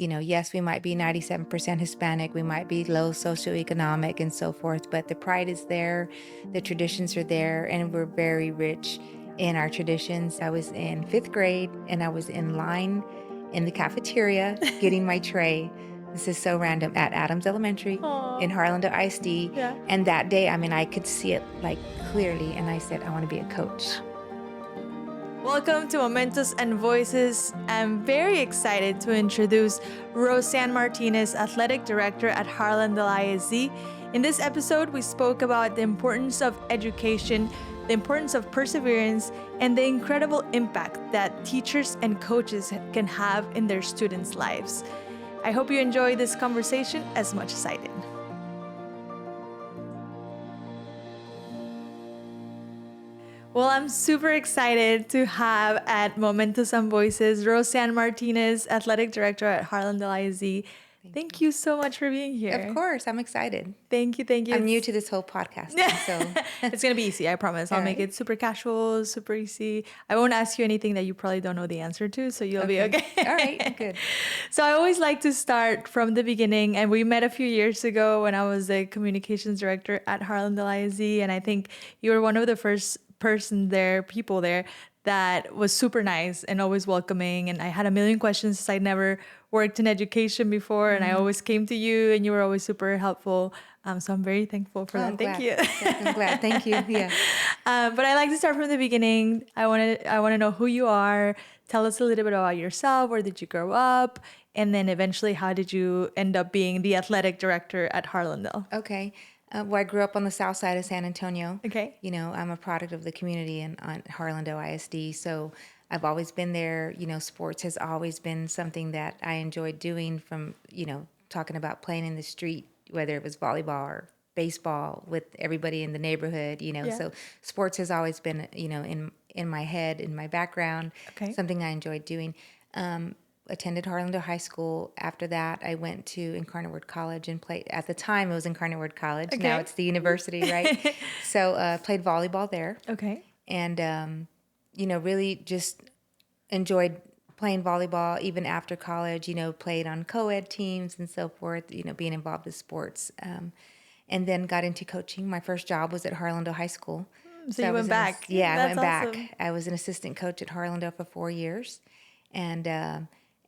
Yes, we might be 97% Hispanic, we might be low socioeconomic and so forth, but the pride is there, the traditions are there, and we're very rich in our traditions. I was in 5th grade and I was in line in the cafeteria getting my tray. This is so random, at Adams Elementary Aw. in Harlandale ISD. Yeah. And that day, I could see it like clearly, and I said, I want to be a coach. Welcome to Momentos Voices. I'm very excited to introduce Rose Ann Martinez, Athletic Director at Harlandale ISD. In this episode, we spoke about the importance of education, the importance of perseverance, and the incredible impact that teachers and coaches can have in their students' lives. I hope you enjoy this conversation as much as I did. Well, I'm super excited to have at Momentos Voices Rose Ann Martinez, Athletic Director at Harlandale ISD. Thank you so much for being here. Of course, I'm excited. Thank you. I'm new to this whole podcast, so it's going to be easy, I promise. I'll make it super casual, super easy. I won't ask you anything that you probably don't know the answer to, so you'll be okay. All right, good. So I always like to start from the beginning, and we met a few years ago when I was the communications director at Harlandale ISD, and I think you were one of the first people there that was super nice and always welcoming. And I had a million questions since I'd never worked in education before, and I always came to you, and you were always super helpful. So I'm very thankful for that. Thank you. I'm glad. Thank you. Yeah. But I like to start from the beginning. I want to know who you are. Tell us a little bit about yourself. Where did you grow up? And then eventually, how did you end up being the athletic director at Harlandale? Okay. Well, I grew up on the south side of San Antonio. Okay. I'm a product of the community on Harlandale ISD, so I've always been there. Sports has always been something that I enjoyed doing, from, talking about playing in the street, whether it was volleyball or baseball with everybody in the neighborhood, So sports has always been, in my head, in my background, something I enjoyed doing. Attended Harlandale High School. After that, I went to Incarnate Word College and played. At the time, it was Incarnate Word College. Okay. Now it's the university, right? So played volleyball there. Okay. And, really just enjoyed playing volleyball even after college, played on co-ed teams and so forth, being involved in sports. And then got into coaching. My first job was at Harlandale High School. So you went back. Yeah, I went awesome. back. I was an assistant coach at Harlandale for 4 years.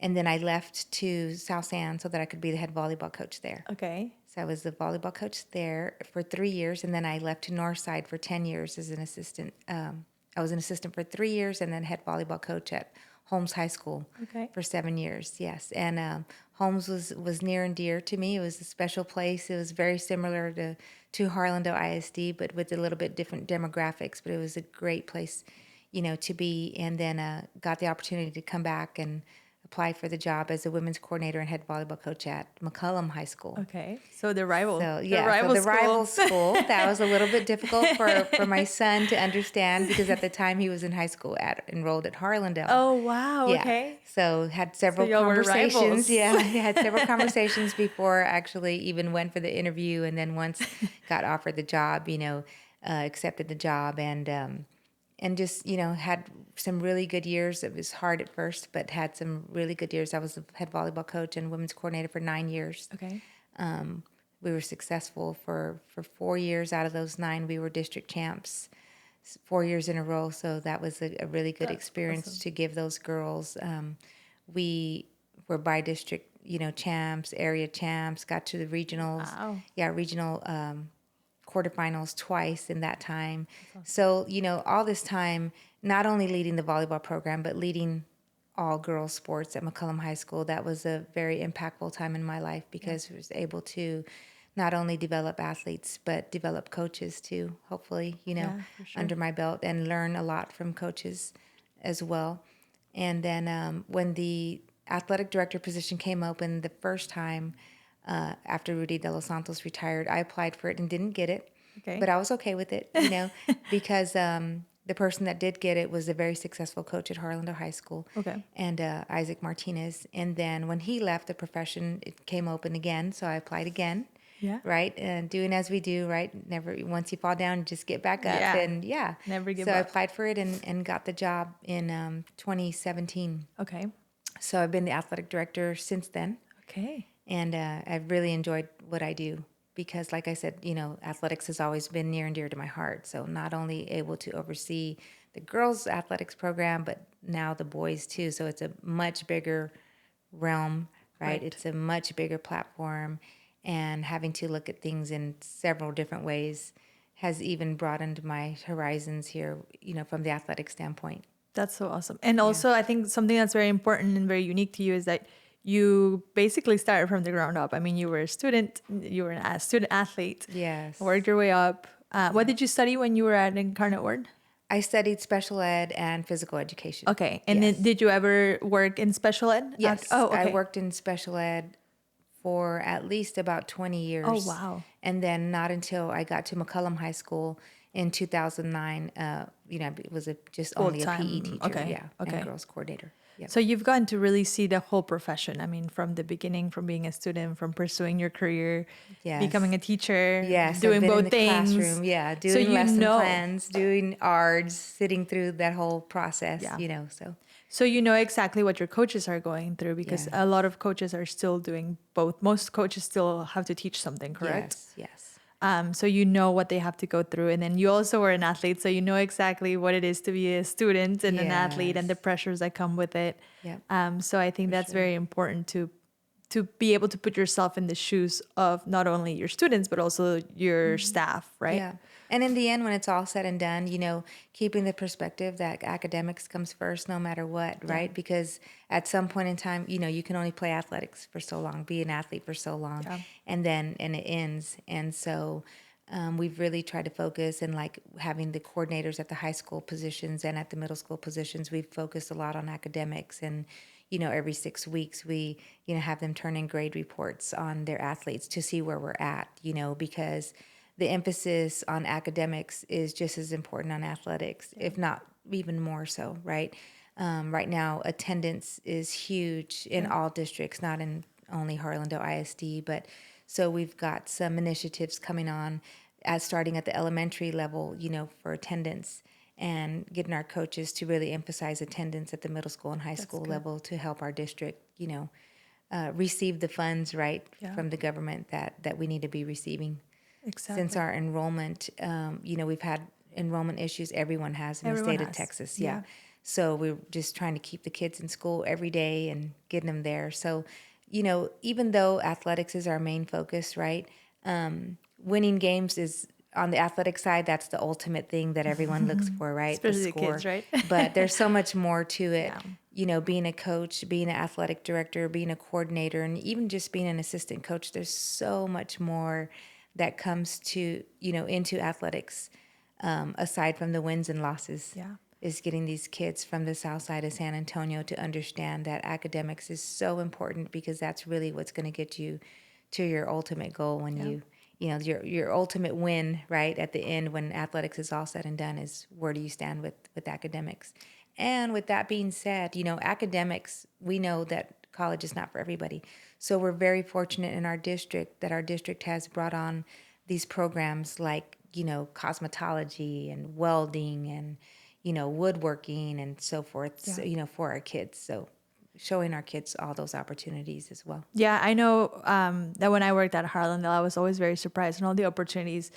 And then I left to South San so that I could be the head volleyball coach there. Okay. So I was the volleyball coach there for 3 years, and then I left to Northside for 10 years as an assistant. I was an assistant for 3 years, and then head volleyball coach at Holmes High School for 7 years. Yes, and Holmes was near and dear to me. It was a special place. It was very similar to Harlandale ISD, but with a little bit different demographics. But it was a great place, to be. And then got the opportunity to come back and apply for the job as a women's coordinator and head volleyball coach at McCullum High School. Okay, so the rival. So yeah, the rival school. That was a little bit difficult for my son to understand, because at the time he was in high school enrolled at Harlandale. Oh wow! Yeah. Okay. So had several conversations. Yeah, I had several conversations before I actually even went for the interview, and then once got offered the job, accepted the job, and just, had some really good years. It was hard at first, but had some really good years. I was the head volleyball coach and women's coordinator for 9 years. Okay. We were successful for 4 years out of those 9. We were district champs 4 years in a row. So that was a really good experience to give those girls. We were by district, champs, area champs, got to the regionals. Wow. Yeah, regional quarterfinals twice in that time. So, all this time, not only leading the volleyball program, but leading all girls sports at McCullum High School. That was a very impactful time in my life, because I was able to not only develop athletes, but develop coaches too, hopefully, under my belt, and learn a lot from coaches as well. And then when the athletic director position came open the first time, after Rudy De Los Santos retired, I applied for it and didn't get it. Okay. But I was okay with it, because the person that did get it was a very successful coach at Harlandale High School. Okay. And Isaac Martinez. And then when he left the profession, it came open again, so I applied again. Yeah. Right? And doing as we do, right? Never, once you fall down, just get back up. Yeah. And Never give up. So I up. applied for it and got the job in 2017. Okay. So I've been the athletic director since then. Okay. And I've really enjoyed what I do because, like I said, athletics has always been near and dear to my heart. So not only able to oversee the girls' athletics program, but now the boys too. So it's a much bigger realm, right? It's a much bigger platform. And having to look at things in several different ways has even broadened my horizons here, from the athletic standpoint. That's so awesome. And also, I think something that's very important and very unique to you is that you basically started from the ground up. I mean, you were a student, you were a student athlete. Yes. Worked your way up. What did you study when you were at Incarnate Word? I studied special ed and physical education. Okay. And then did you ever work in special ed? Yes. Okay. I worked in special ed for at least about 20 years. Oh, wow. And then not until I got to McCollum High School in 2009, it was just only a PE teacher. And girls coordinator. Yep. So you've gotten to really see the whole profession. I mean, from the beginning, from being a student, from pursuing your career, becoming a teacher, doing both things. Classroom, doing lesson plans, doing ARDs, sitting through that whole process, so. So you know exactly what your coaches are going through because a lot of coaches are still doing both. Most coaches still have to teach something, correct? Yes. So you know what they have to go through. And then you also were an athlete, so you know exactly what it is to be a student and an athlete and the pressures that come with it. So I think that's very important to be able to put yourself in the shoes of not only your students, but also your staff, right? Yeah. And in the end, when it's all said and done, keeping the perspective that academics comes first no matter what, right? Because at some point in time, you can only play athletics for so long, be an athlete for so long, and it ends. And so we've really tried to focus, and like having the coordinators at the high school positions and at the middle school positions, we've focused a lot on academics. And every 6 weeks we have them turn in grade reports on their athletes to see where we're at, because the emphasis on academics is just as important on athletics, if not even more so, right? Right now, attendance is huge in all districts, not in only Harlandale ISD, but so we've got some initiatives coming on starting at the elementary level, for attendance, and getting our coaches to really emphasize attendance at the middle school and high school level to help our district, receive the funds, right, from the government that we need to be receiving. Exactly. Since our enrollment, we've had enrollment issues. Everyone has in the state of Texas. Yeah. So we're just trying to keep the kids in school every day and getting them there. So, even though athletics is our main focus, right? Winning games is on the athletic side. That's the ultimate thing that everyone looks for, right? Especially the kids, right? But there's so much more to it. Being a coach, being an athletic director, being a coordinator, and even just being an assistant coach. There's so much more that comes to, into athletics, aside from the wins and losses, is getting these kids from the south side of San Antonio to understand that academics is so important, because that's really what's going to get you to your ultimate goal when your ultimate win, right, at the end when athletics is all said and done, is where do you stand with academics. And with that being said, academics, we know that college is not for everybody. So we're very fortunate in our district that our district has brought on these programs like, cosmetology and welding and, woodworking and so forth, so, for our kids. So showing our kids all those opportunities as well. Yeah, I know that when I worked at Harlandale, I was always very surprised in all the opportunities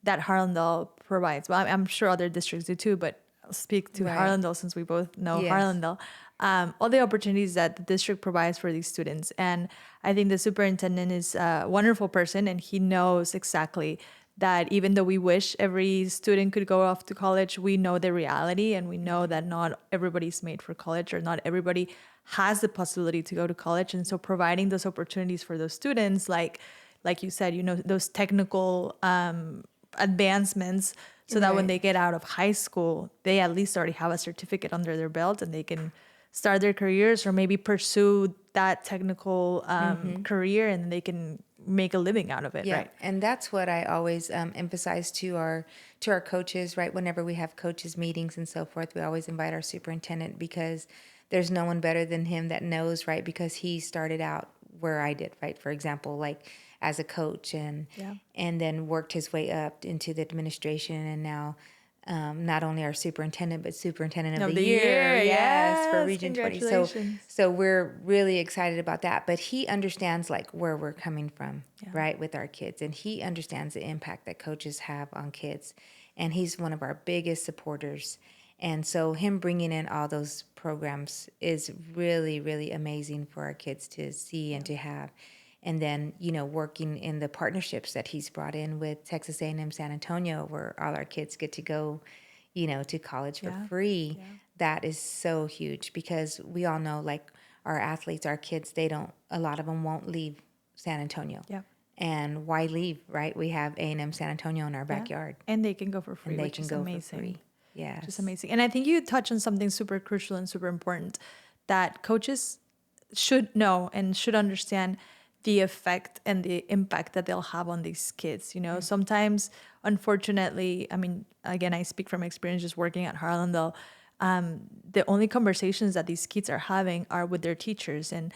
that Harlandale provides. Well, I'm sure other districts do too, but I'll speak to Harlandale since we both know Harlandale. All the opportunities that the district provides for these students. And I think the superintendent is a wonderful person, and he knows exactly that even though we wish every student could go off to college, we know the reality, and we know that not everybody's made for college, or not everybody has the possibility to go to college. And so providing those opportunities for those students, like you said, those technical advancements, so that when they get out of high school, they at least already have a certificate under their belt, and they can start their careers or maybe pursue that technical career, and they can make a living out of it, right? And that's what I always emphasize to our coaches, right? Whenever we have coaches meetings and so forth, we always invite our superintendent, because there's no one better than him that knows, right? Because he started out where I did, right? For example, like as a coach, and then worked his way up into the administration, and now not only our superintendent, but superintendent of Of the the year. year, Yes, for yes, Region 20. congratulations. So we're really excited about that. But he understands like where we're coming from, right, with our kids. And he understands the impact that coaches have on kids. And he's one of our biggest supporters. And so him bringing in all those programs is really, really amazing for our kids to see and to have. And then, working in the partnerships that he's brought in with Texas A&M San Antonio, where all our kids get to go, to college for free. Yeah. That is so huge because we all know, like, our athletes, our kids, a lot of them won't leave San Antonio. Yeah. And why leave, right? We have A&M San Antonio in our backyard. And they can go for free, And they which can is go amazing. for free. Yes. Just amazing. And I think you touch on something super crucial and super important that coaches should know and should understand the effect and the impact that they'll have on these kids. Sometimes, unfortunately, I mean, again, I speak from experience just working at Harlandale. The only conversations that these kids are having are with their teachers, and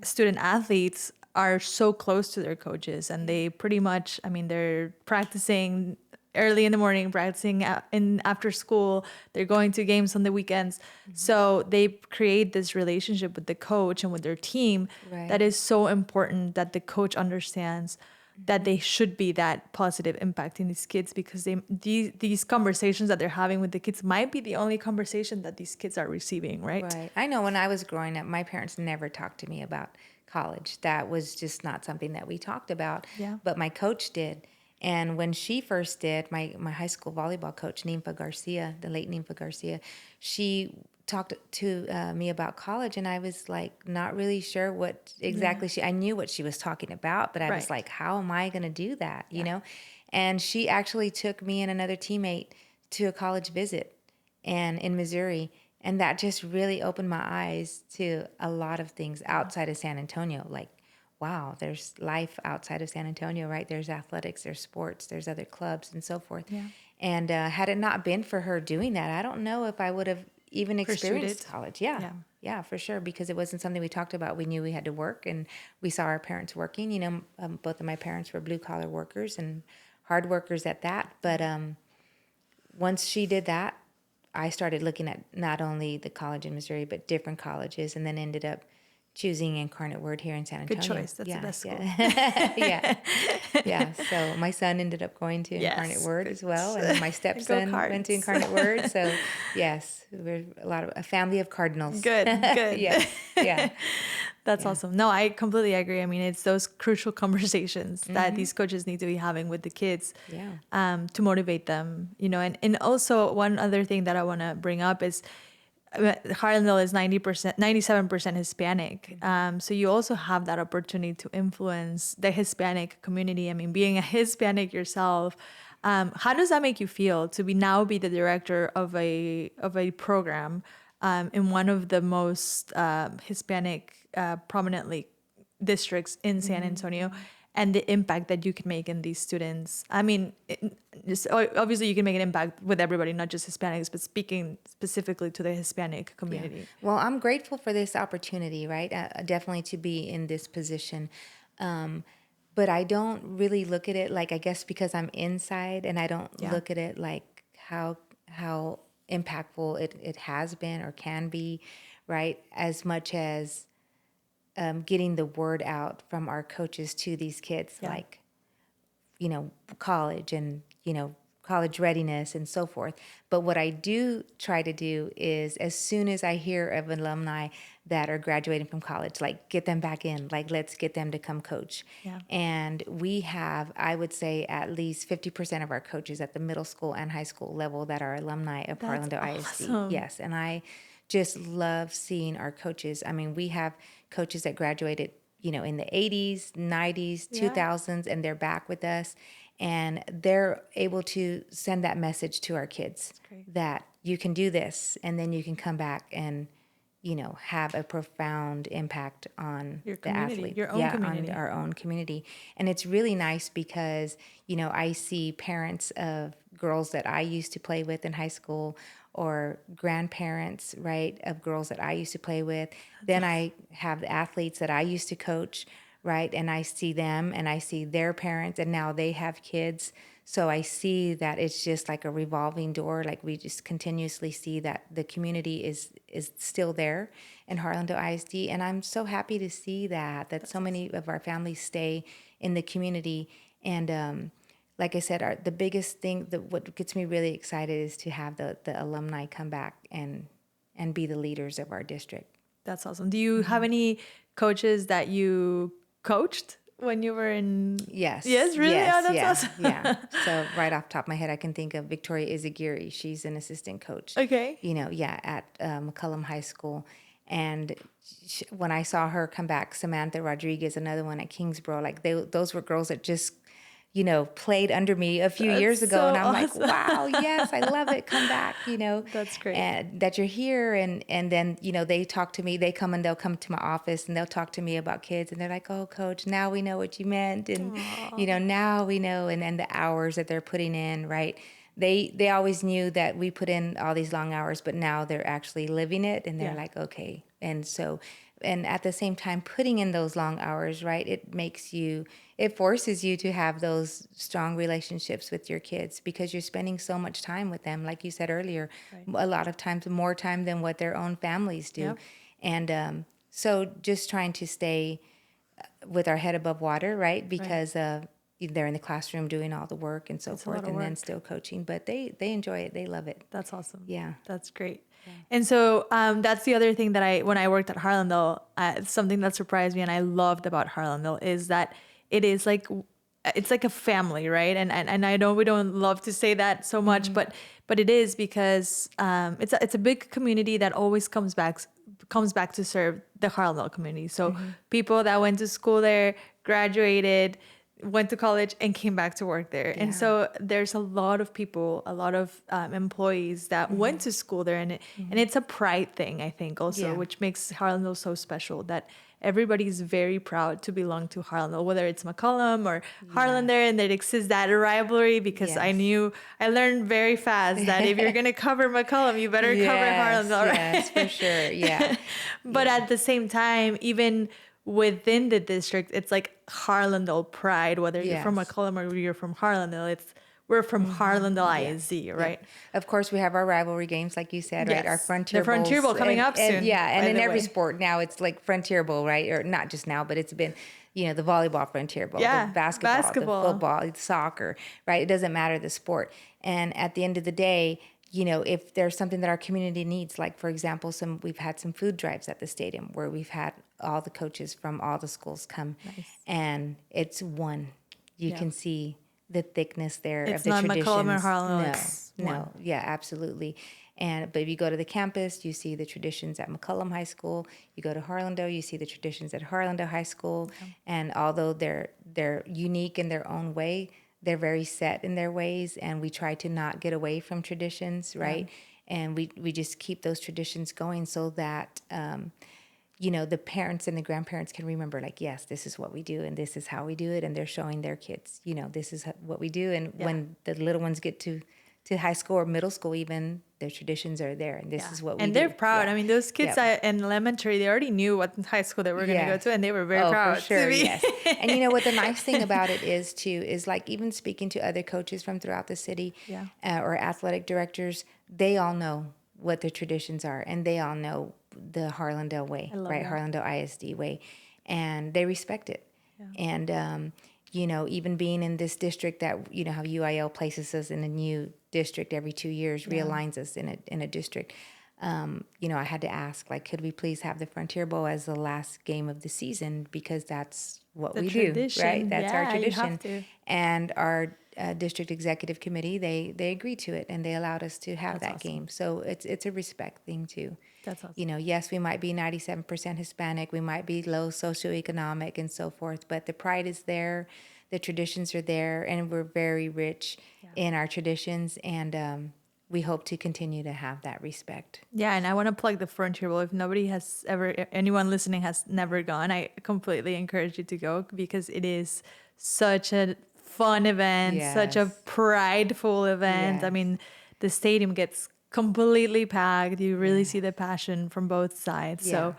student athletes are so close to their coaches, and they pretty much, I mean, they're practicing early in the morning, practicing in after school, they're going to games on the weekends. So they create this relationship with the coach and with their team that is so important, that the coach understands that they should be that positive impact in these kids, because these conversations that they're having with the kids might be the only conversation that these kids are receiving, right? Right. I know when I was growing up, my parents never talked to me about college. That was just not something that we talked about. Yeah. But my coach did. And when she first did, my high school volleyball coach, Nympha Garcia, the late Nympha Garcia, she talked to me about college, and I was like not really sure what exactly I knew what she was talking about, but I was like, how am I going to do that, you know? And she actually took me and another teammate to a college visit and in Missouri, and that just really opened my eyes to a lot of things outside of San Antonio. Like, wow, there's life outside of San Antonio, right? There's athletics, there's sports, there's other clubs and so forth. Yeah. And had it not been for her doing that, I don't know if I would have even experienced college. Yeah, for sure, because it wasn't something we talked about. We knew we had to work, and we saw our parents working. Both of my parents were blue collar workers and hard workers at that. But once she did that, I started looking at not only the college in Missouri, but different colleges, and then ended up choosing Incarnate Word here in San Antonio. Good choice. That's the best school. Yeah. So my son ended up going to Incarnate Word as well, and then my stepson went to Incarnate Word. So yes, we're a family of cardinals. Good. Yeah. That's awesome. No, I completely agree. I mean, it's those crucial conversations that these coaches need to be having with the kids to motivate them, and also one other thing that I want to bring up is Harlandale is 97% Hispanic. So you also have that opportunity to influence the Hispanic community. I mean, being a Hispanic yourself, how does that make you feel to now be the director of a program in one of the most Hispanic prominently districts in San Antonio, and the impact that you can make in these students? I mean, obviously you can make an impact with everybody, not just Hispanics, but speaking specifically to the Hispanic community. Yeah. Well, I'm grateful for this opportunity, right? Definitely to be in this position. But I don't really look at it like, I guess because I'm inside, and I don't look at it like how impactful it has been or can be, right? As much as getting the word out from our coaches to these kids, like, college and, college readiness and so forth. But what I do try to do is, as soon as I hear of alumni that are graduating from college, like, get them back in, like, let's get them to come coach. Yeah. And we have, I would say, at least 50% of our coaches at the middle school and high school level that are alumni of Harlandale ISD. Yes. And I just love seeing our coaches. I mean, we have coaches that graduated, in the 80s, 90s, 2000s, and they're back with us. And they're able to send that message to our kids that you can do this, and then you can come back and, have a profound impact on Your the community, athlete. your own community. On our own community. And it's really nice because, I see parents of girls that I used to play with in high school, or grandparents, right, of girls that I used to play with. Then I have the athletes that I used to coach, right? And I see them and I see their parents, and now they have kids. So I see that it's just like a revolving door. Like we just continuously see that the community is still there in Harlandale ISD. And I'm so happy to see that so many of our families stay in the community. And like I said, the biggest thing, what gets me really excited is to have the alumni come back and be the leaders of our district. That's awesome. Do you have any coaches that you coached when you were in? Yes. Yes, really? Yes, Oh, that's awesome. yeah. So right off the top of my head, I can think of Victoria Izagiri. She's an assistant coach. Okay. At McCullum High School. And when I saw her come back, Samantha Rodriguez, another one at Kingsborough, like those were girls that just, played under me a few years ago. so And I'm awesome. like, wow, yes, I love it. Come back, That's great. And that you're here. And then, they talk to me, they'll come to my office and they'll talk to me about kids. And they're like, oh, coach, now we know what you meant. And, now we know. And then the hours that they're putting in, right? They always knew that we put in all these long hours, but now they're actually living it. And they're like, okay. And so, and at the same time, putting in those long hours, right? It forces you to have those strong relationships with your kids because you're spending so much time with them. Like you said earlier, a lot of times more time than what their own families do. Yep. And so just trying to stay with our head above water, right? Because they're in the classroom doing all the work and so forth, and then still coaching. But they enjoy it. They love it. That's awesome. Yeah. That's great. Yeah. And so that's the other thing that when I worked at Harlandale, something that surprised me and I loved about Harlandale is that it's like a family, right? And I know we don't love to say that so much, but it is because it's a big community that always comes back to serve the Harlandale community. So people that went to school there, graduated, went to college and came back to work there. Yeah. And so there's a lot of people, a lot of employees that went to school there, and it's a pride thing, I think, also, which makes Harlandale so special, that everybody's very proud to belong to Harlandale, whether it's McCullum or Harlandale, and there exists that rivalry because I learned very fast that if you're going to cover McCullum, you better cover Harlandale, right? Yes, for sure, yeah. But at the same time, even within the district, it's like Harlandale pride, whether you're from McCullum or you're from Harlandale, we're from Harlandale ISD, right? Of course, we have our rivalry games, like you said, right? Our Frontier Bowls. The Frontier Bowl coming up soon. And in every sport now, it's like Frontier Bowl, right? Or not just now, but it's been, the volleyball Frontier Bowl, the basketball, the football, the soccer, right? It doesn't matter the sport. And at the end of the day, if there's something that our community needs, like for example, we've had some food drives at the stadium where we've had all the coaches from all the schools come, and it's one. You can see the thickness there of the traditions. It's not McCullum or Harlandale. No, yeah, absolutely. But if you go to the campus, you see the traditions at McCullum High School. You go to Harlandale, you see the traditions at Harlandale High School. Okay. And although they're unique in their own way, they're very set in their ways, and we try to not get away from traditions, right? Yeah. And we just keep those traditions going so that the parents and the grandparents can remember, like, yes, this is what we do and this is how we do it, and they're showing their kids, this is what we do. And when the little ones get to high school or middle school, even their traditions are there, and this is what we do. And they're proud. I mean, those kids in elementary, they already knew what high school they were going to go to, and they were very proud. For sure, yes. And what the nice thing about it is too, is like even speaking to other coaches from throughout the city, or athletic directors, they all know what the traditions are, and they all know the Harlandale way, right? That. Harlandale ISD way, and they respect it. Yeah. And even being in this district, that how UIL places us in a new district every 2 years, realigns us in a district. I had to ask, like, could we please have the Frontier Bowl as the last game of the season, because that's what we do, right? That's our tradition. You have to. And our district executive committee, they agreed to it, and they allowed us to have that awesome. Game. So it's a respect thing too. That's awesome. Yes, we might be 97% Hispanic, we might be low socioeconomic and so forth, but the pride is there, the traditions are there, and we're very rich in our traditions, and we hope to continue to have that respect. Yeah, and I want to plug the Frontier Bowl. If anyone listening has never gone, I completely encourage you to go, because it is such a fun event, such a prideful event. Yes. I mean, the stadium gets completely packed. You really see the passion from both sides. Yeah. So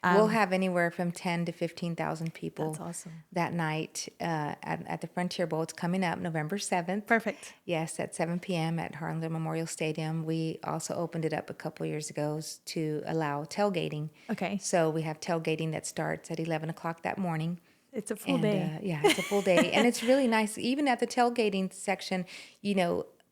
We'll have anywhere from 10 to 15,000 people. That's awesome. That night at the Frontier Bowl. It's coming up November 7th. Perfect. Yes, at 7 p.m. at Harlandale Memorial Stadium. We also opened it up a couple years ago to allow tailgating. Okay. So we have tailgating that starts at 11 o'clock that morning. It's a full day. Yeah, it's a full day. And it's really nice. Even at the tailgating section,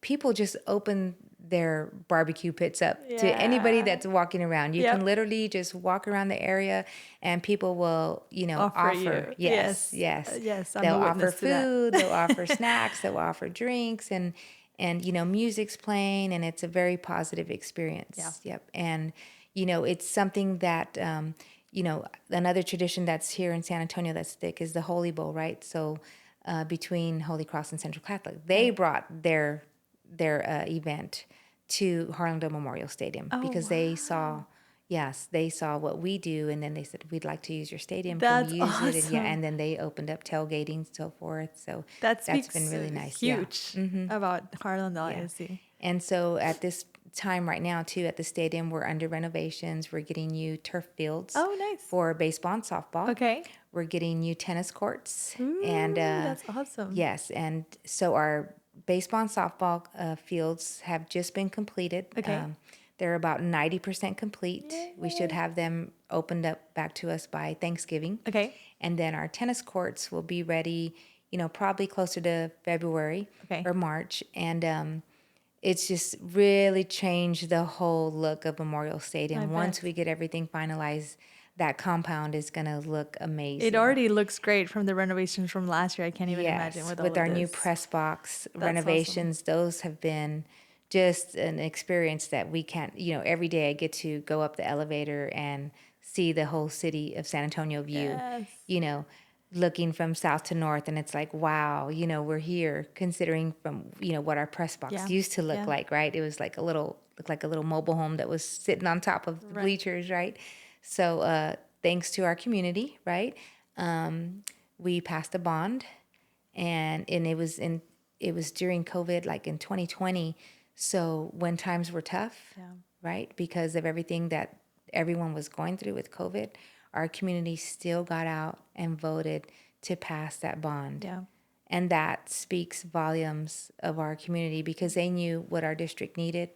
people just open their barbecue pits up to anybody that's walking around. You can literally just walk around the area and people will, offer. Yes. They'll offer food, they'll offer snacks, they'll offer drinks and music's playing, and it's a very positive experience. Yeah. Yep. And, it's something that, another tradition that's here in San Antonio that's thick is the Holy Bowl, right? So between Holy Cross and Central Catholic, they brought their event to Harlandale Memorial Stadium because they saw what we do, and then they said, we'd like to use your stadium. That's Can we use awesome. it? And then they opened up tailgating and so forth. So that's been really nice. Huge about Harlandale ISD. And so at this time right now too, at the stadium, we're under renovations. We're getting new turf fields. Oh, nice. For baseball and softball. Okay. We're getting new tennis courts. Ooh, and that's awesome. Yes, and so our baseball and softball fields have just been completed. Okay. They're about 90% complete. Yay. We should have them opened up back to us by Thanksgiving. Okay. And then our tennis courts will be ready, probably closer to February or March. And it's just really changed the whole look of Memorial Stadium. Once we get everything finalized, that compound is going to look amazing. It already looks great from the renovations from last year. I can't even imagine with our new press box renovations. Awesome. Those have been just an experience that we can't, every day I get to go up the elevator and see the whole city of San Antonio view, looking from south to north. And it's like, wow, we're here considering from, what our press box used to look like, right? It was like looked like a little mobile home that was sitting on top of the bleachers, right? So thanks to our community, right? We passed a bond, and it was during COVID, like in 2020. So when times were tough, right, because of everything that everyone was going through with COVID, our community still got out and voted to pass that bond. Yeah. And that speaks volumes of our community because they knew what our district needed.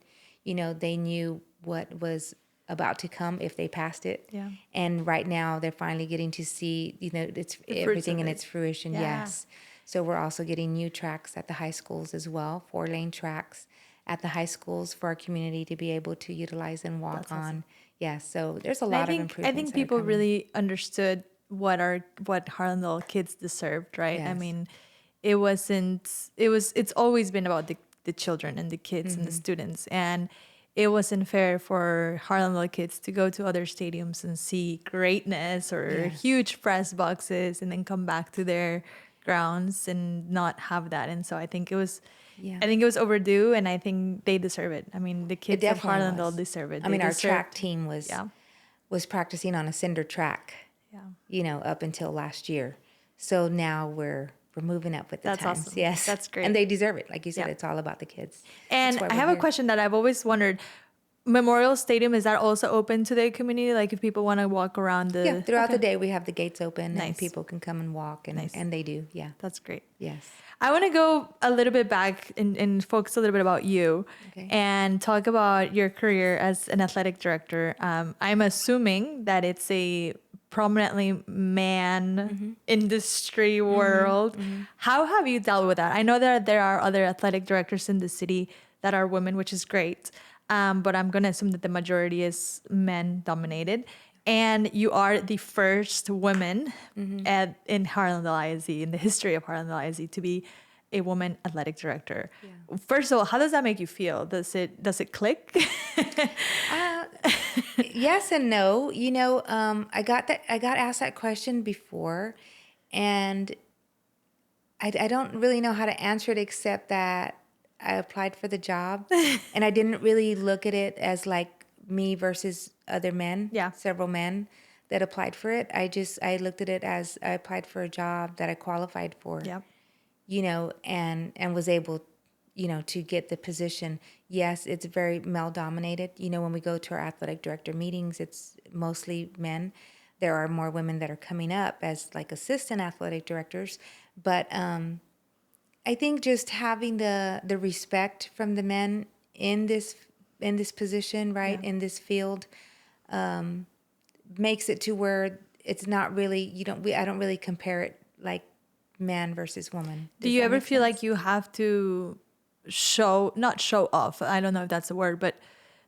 They knew what was about to come if they passed it. Yeah. And right now they're finally getting to see, it's everything in its fruition. Yeah. Yes. So we're also getting new tracks at the high schools as well, 4-lane tracks at the high schools for our community to be able to utilize and walk on. Awesome. Yeah. So there's a lot of improvements. I think people really understood what Harlandale kids deserved, right? Yes. I mean, it's always been about the children and the kids and the students, and it wasn't fair for Harlandale kids to go to other stadiums and see greatness or huge press boxes and then come back to their grounds and not have that. And so I think it was overdue, and I think they deserve it. I mean, the kids of Harlandale deserve it. Our track team was practicing on a cinder track, up until last year. So now we're moving up with the times. That's awesome. Yes. That's great. And they deserve it. Like you said, it's all about the kids. And I have a question that I've always wondered. Memorial Stadium, is that also open to the community? Like if people want to walk around throughout the day we have the gates open and people can come and walk and they do. Yeah. That's great. Yes. I want to go a little bit back and focus a little bit about you and talk about your career as an athletic director. I'm assuming that it's a prominently man industry world. How have you dealt with that? I know that there are other athletic directors in the city that are women, which is great. But I'm going to assume that the majority is men dominated. And you are the first woman in Harlandale ISD, in the history of Harlandale ISD, to be a woman athletic director. Yeah. First of all, how does that make you feel? Does it click? Yes and no. I got asked that question before, and I don't really know how to answer it except that I applied for the job, and I didn't really look at it as like me versus other men, several men that applied for it. I looked at it as I applied for a job that I qualified for, and was able, to get the position. Yes, it's very male dominated. When we go to our athletic director meetings, it's mostly men. there are more women that are coming up as like assistant athletic directors. But I think just having the respect from the men in this position, right, in this field, makes it to where it's not really I don't really compare it like man versus woman. Do you ever feel like you have to not show off, I don't know if that's a word, but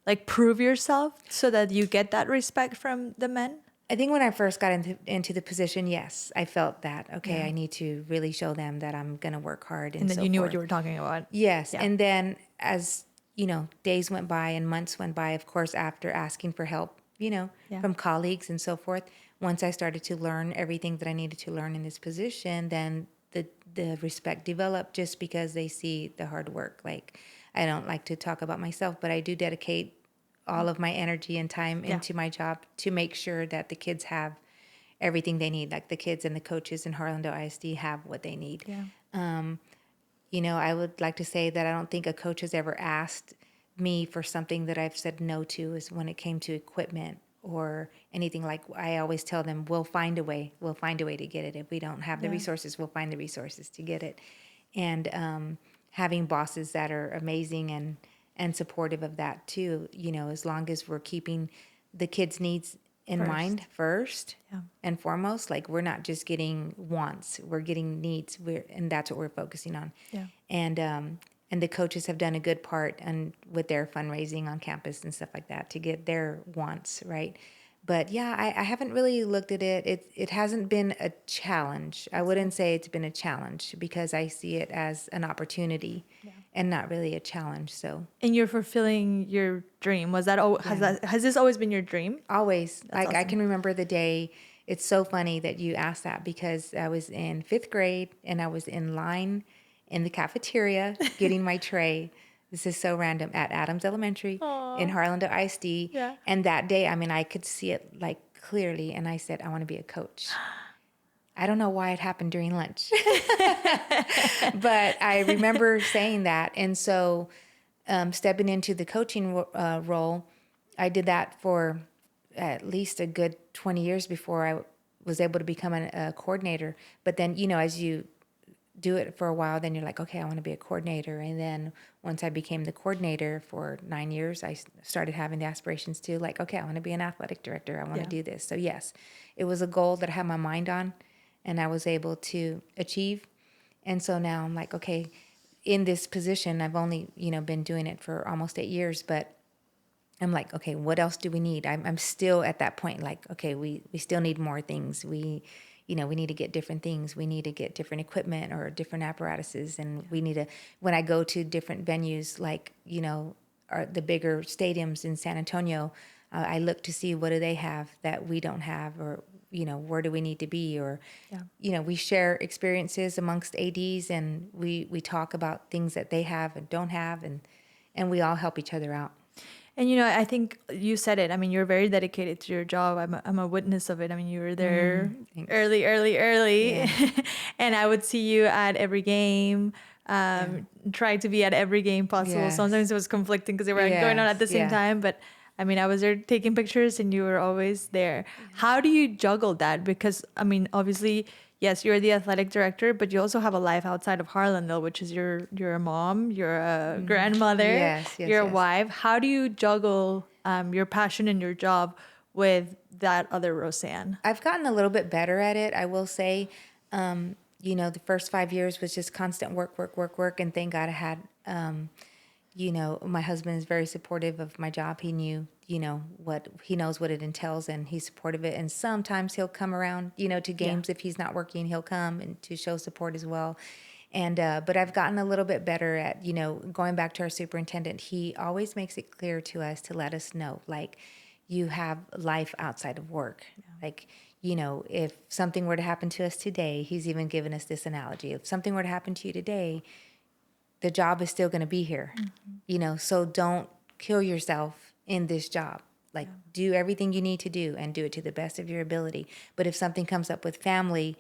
like prove yourself so that you get that respect from the men? I think when I first got into the position, yes, I felt that, okay, Yeah. I need to really show them that I'm going to work hard and And then so you knew forth. what you were talking about. Yes. Yeah. And then as, days went by and months went by, of course, after asking for help, from colleagues and so forth, once I started to learn everything that I needed to learn in this position, then the respect developed just because they see the hard work. Like, I don't like to talk about myself, but I do dedicate all of my energy and time into my job to make sure that the kids have everything they need, like the kids and the coaches in Harlandale ISD have what they need. Yeah. I would like to say that I don't think a coach has ever asked me for something that I've said no to, is when it came to equipment or anything. Like, I always tell them, we'll find a way. We'll find a way to get it. If we don't have the resources, we'll find the resources to get it. And having bosses that are amazing and supportive of that too, as long as we're keeping the kids' needs in mind first and foremost. Like, we're not just getting wants, we're getting needs, and that's what we're focusing on. Yeah. And the coaches have done a good part and with their fundraising on campus and stuff like that to get their wants right. But yeah, I haven't really looked at it. It hasn't been a challenge. I wouldn't say it's been a challenge because I see it as an opportunity and not really a challenge. So. And you're fulfilling your dream. Has this always been your dream? Always. That's Like, awesome. I can remember the day. It's so funny that you asked that because I was in 5th grade and I was in line in the cafeteria getting my tray. This is so random, at Adams Elementary in Harlandale ISD. Yeah. And that day, I mean, I could see it like clearly. And I said, I want to be a coach. I don't know why it happened during lunch, but I remember saying that. And so stepping into the coaching role, I did that for at least a good 20 years before I was able to become a coordinator. But then, as you do it for a while, then you're like, okay, I want to be a coordinator. And then once I became the coordinator for 9 years, I started having the aspirations to, like, okay, I want to be an athletic director. I want to do this. So yes, it was a goal that I had my mind on and I was able to achieve. And so now I'm like, okay, in this position, I've only, been doing it for almost 8 years, but I'm like, okay, what else do we need? I'm still at that point, like, okay, we still need more things. We need to get different things. We need to get different equipment or different apparatuses. And we need to, when I go to different venues, like, the bigger stadiums in San Antonio, I look to see what do they have that we don't have, or, where do we need to be? Or, we share experiences amongst ADs and we talk about things that they have and don't have, and we all help each other out. And, I think you said it. I mean, you're very dedicated to your job. I'm a witness of it. I mean, you were there early. Yeah. And I would see you at every game, try to be at every game possible. Yes. Sometimes it was conflicting because they were going on at the same time. But, I mean, I was there taking pictures and you were always there. How do you juggle that? Because, I mean, obviously, yes, you're the athletic director, but you also have a life outside of Harlandale, which is you're a mom, you're a grandmother, you're a wife. How do you juggle your passion and your job with that other Rose Ann? I've gotten a little bit better at it, I will say. The first 5 years was just constant work. And thank God I had, my husband is very supportive of my job. He knew, he knows what it entails and he's supportive of it. And sometimes he'll come around, to games. If he's not working, he'll come and to show support as well. And, but I've gotten a little bit better at, going back to our superintendent, he always makes it clear to us to let us know, like, you have life outside of work. Like, if something were to happen to us today, he's even given us this analogy. If something were to happen to you today, the job is still going to be here, so don't kill yourself in this job. Like, do everything you need to do and do it to the best of your ability. But if something comes up with family,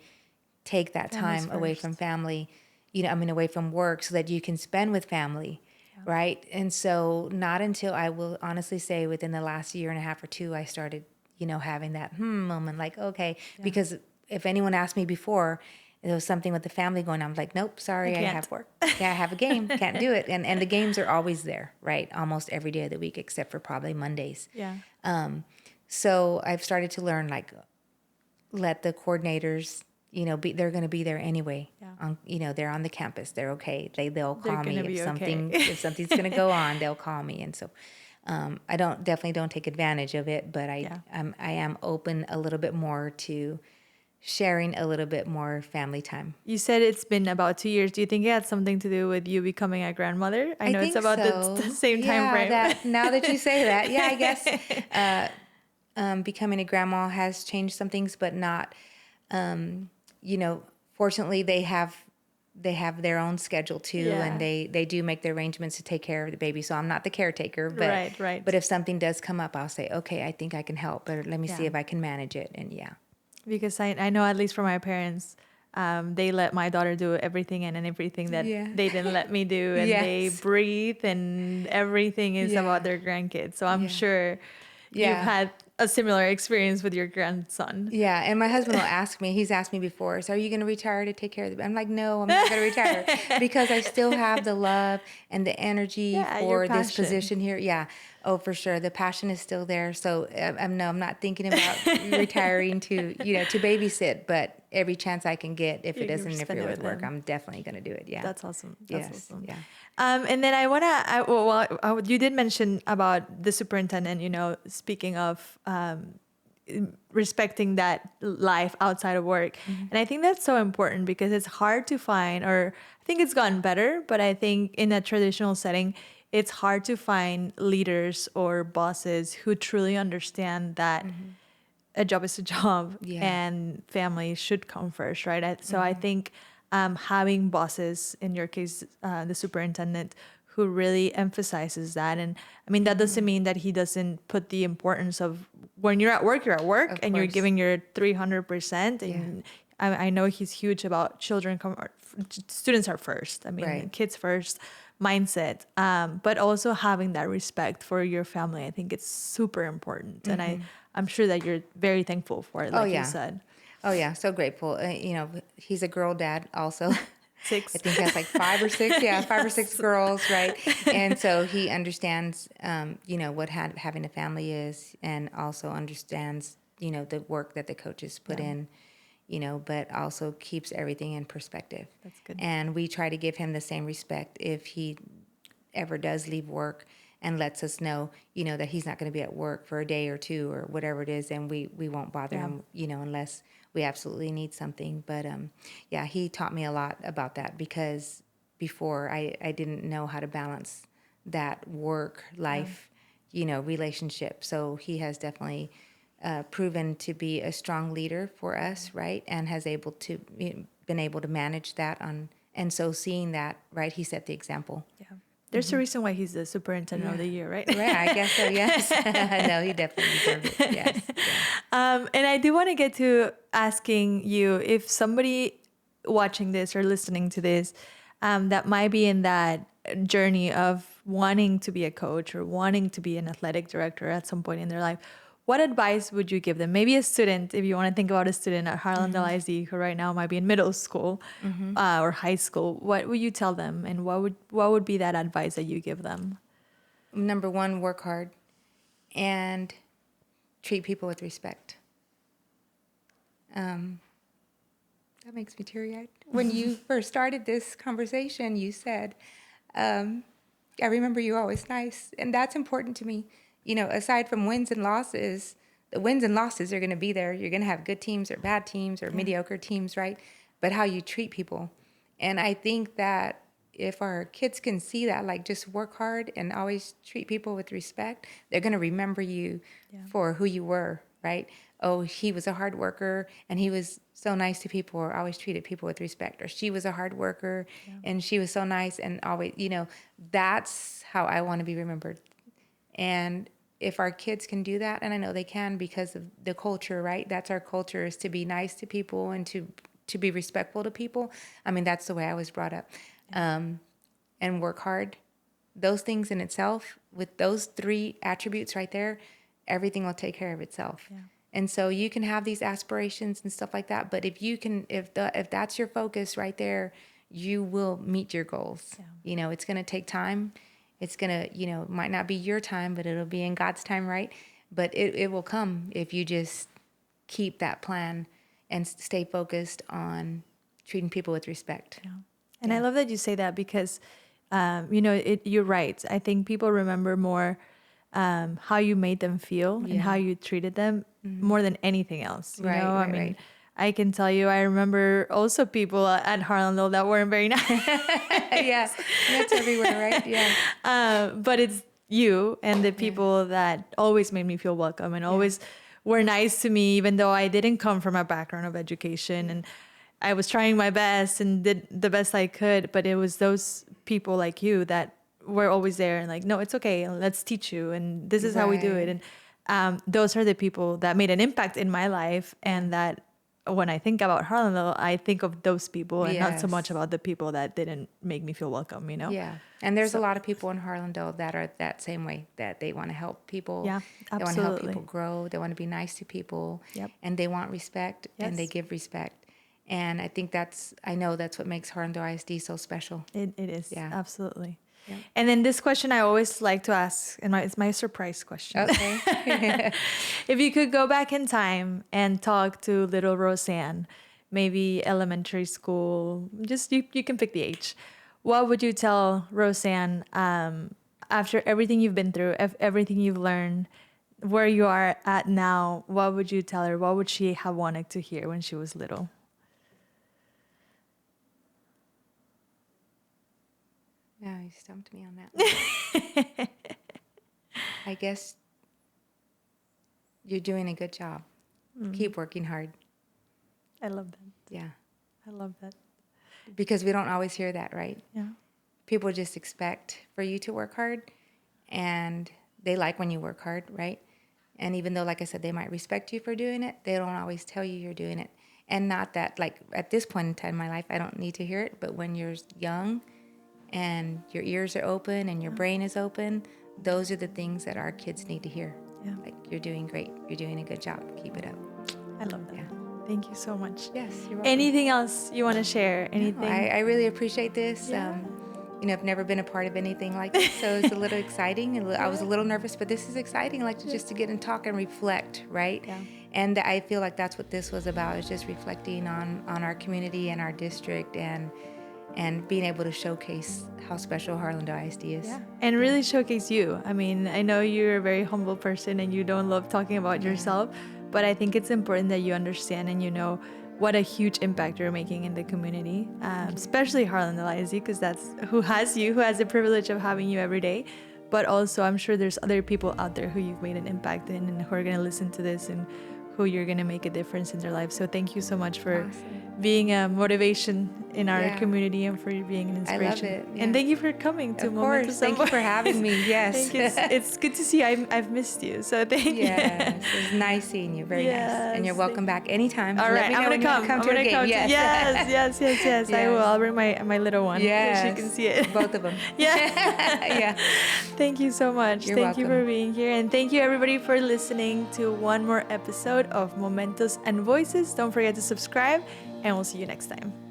take that time away from family, away from work so that you can spend with family. Right. And so not until, I will honestly say, within the last year and a half or two, I started, having that moment, like, okay, because if anyone asked me before, there was something with the family going on, I'm like, nope, sorry, I have work. Yeah, I have a game, can't do it. And the games are always there, right? Almost every day of the week, except for probably Mondays. Yeah. So I've started to learn, like, let the coordinators, they're going to be there anyway. Yeah. They're on the campus. They're okay. They'll call me if something's going to go on. They'll call me, and so I definitely don't take advantage of it. But I am open a little bit more to sharing a little bit more family time. You said it's been about 2 years. Do you think it had something to do with you becoming a grandmother? I know it's about the same time frame. Now that you say that, I guess becoming a grandma has changed some things, but not. Fortunately, they have their own schedule too, and they do make the arrangements to take care of the baby. So I'm not the caretaker, but right. But if something does come up, I'll say, okay, I think I can help, but let me see if I can manage it. And because I know, at least for my parents, they let my daughter do everything and everything that they didn't let me do, and they breathe, and everything is about their grandkids. So I'm sure you've had a similar experience with your grandson. Yeah, and my husband will ask me, he's asked me before, so are you going to retire to take care of the baby? I'm like, no, I'm not going to retire because I still have the love and the energy for this position here. Yeah. Oh, for sure. The passion is still there. So I'm not thinking about retiring to babysit, but every chance I can get, if it doesn't interfere with work, I'm definitely going to do it. Yeah. That's awesome. That's awesome. Yeah. And then I want to, you did mention about the superintendent, speaking of respecting that life outside of work. And I think that's so important because it's hard to find, or I think it's gotten better, but I think in a traditional setting, it's hard to find leaders or bosses who truly understand that a job is a job and family should come first, right? So I think having bosses, in your case, the superintendent, who really emphasizes that. And I mean, that doesn't mean that he doesn't put the importance of when you're at work and you're giving your 300%. And I know he's huge about students are first. I mean, kids first mindset, but also having that respect for your family. I think it's super important. And I'm sure that you're very thankful for it, like you said. Oh, yeah. So grateful. He's a girl dad also. 6. I think he has like 5 or 6. Yeah, 5 or 6 girls, right? And so he understands, what having a family is, and also understands, the work that the coaches put in, but also keeps everything in perspective. That's good. And we try to give him the same respect if he ever does leave work and lets us know, that he's not going to be at work for a day or 2 or whatever it is, and we won't bother him, unless we absolutely need something. But he taught me a lot about that, because before I didn't know how to balance that work life, relationship. So he has definitely proven to be a strong leader for us, right? And has been able to manage that and so seeing that, right, he set the example. Yeah. There's a reason why he's the superintendent of the year, right? Yeah, I guess so, yes. No, he definitely deserved it, yes. And I do want to get to asking you, if somebody watching this or listening to this that might be in that journey of wanting to be a coach or wanting to be an athletic director at some point in their life, what advice would you give them? Maybe a student, if you want to think about a student at Harlandale ISD who right now might be in middle school or high school, what would you tell them, and what would be that advice that you give them? Number 1, work hard and treat people with respect. That makes me teary-eyed. When you first started this conversation, you said, I remember you always nice, and that's important to me. Aside from wins and losses, the wins and losses are going to be there. You're going to have good teams or bad teams or mediocre teams, right? But how you treat people. And I think that if our kids can see that, like, just work hard and always treat people with respect, they're going to remember you for who you were, right? Oh, he was a hard worker and he was so nice to people, or always treated people with respect. Or she was a hard worker and she was so nice and always, that's how I want to be remembered. And if our kids can do that, and I know they can because of the culture, right? That's our culture, is to be nice to people and to be respectful to people. I mean, that's the way I was brought up. And work hard. Those things in itself, with those 3 attributes right there, everything will take care of itself. Yeah. And so you can have these aspirations and stuff like that, but if that's your focus right there, you will meet your goals. Yeah. It's going to take time. It's going to, might not be your time, but it'll be in God's time, right? But it will come if you just keep that plan and stay focused on treating people with respect. Yeah. And I love that you say that because, you're right. I think people remember more how you made them feel and how you treated them more than anything else. Right, I mean, right. I can tell you, I remember also people at Harlandale that weren't very nice. Yeah, that's everywhere, right? Yeah. But it's you and the people that always made me feel welcome and always were nice to me, even though I didn't come from a background of education and I was trying my best and did the best I could. But it was those people like you that were always there and like, no, it's okay. Let's teach you. And this is how we do it. And those are the people that made an impact in my life. And that when I think about Harlandale, I think of those people and not so much about the people that didn't make me feel welcome, Yeah. And there's a lot of people in Harlandale that are that same way, that they want to help people. Yeah, They want to absolutely. help people grow. They want to be nice to people. Yep. And they want respect and they give respect. And I think I know that's what makes Harlandale ISD so special. It is. Yeah. Absolutely. Yeah. And then this question I always like to ask, and it's my surprise question. Okay. If you could go back in time and talk to little Rose Ann, maybe elementary school, just you can pick the age. What would you tell Rose Ann after everything you've been through, everything you've learned, where you are at now? What would you tell her? What would she have wanted to hear when she was little? Yeah, you stumped me on that one. I guess you're doing a good job. Keep working hard. I love that. Yeah. I love that. Because we don't always hear that, right? Yeah. People just expect for you to work hard, and they like when you work hard, right? And even though, like I said, they might respect you for doing it, they don't always tell you you're doing it. And not that, like, at this point in time in my life, I don't need to hear it, but when you're young and your ears are open and your brain is open, those are the things that our kids need to hear. Yeah. Like, you're doing great. You're doing a good job. Keep it up. I love that. Yeah. Thank you so much. Yes, you're welcome. Anything else you want to share? Anything? No, I really appreciate this. Yeah. I've never been a part of anything like this, so it's a little exciting. I was a little nervous, but this is exciting, like just to get and talk and reflect, right? Yeah. And I feel like that's what this was about, is just reflecting on our community and our district and being able to showcase how special Harlandale ISD is. Yeah. And really showcase you. I mean, I know you're a very humble person and you don't love talking about yourself, but I think it's important that you understand and you know what a huge impact you're making in the community, especially Harlandale ISD, because that's who has the privilege of having you every day. But also, I'm sure there's other people out there who you've made an impact in and who are going to listen to this and who you're going to make a difference in their life. So thank you so much for being a motivation in our community and for being an inspiration. I love it. Yeah. And thank you for coming to Momentos. Thank you for having me. Yes. It's good to see you. I've missed you. So thank you. Yes. It was nice seeing you. Very nice. And you're welcome back anytime. All right. I'm going to come. I'm going to come. Yes. Yes. I will. I'll bring my little one. Yes. So she can see it. Both of them. Yeah. Thank you so much. You're thank you welcome. for being here. And thank you everybody for listening to one more episode of Momentos and Voices. Don't forget to subscribe and we'll see you next time.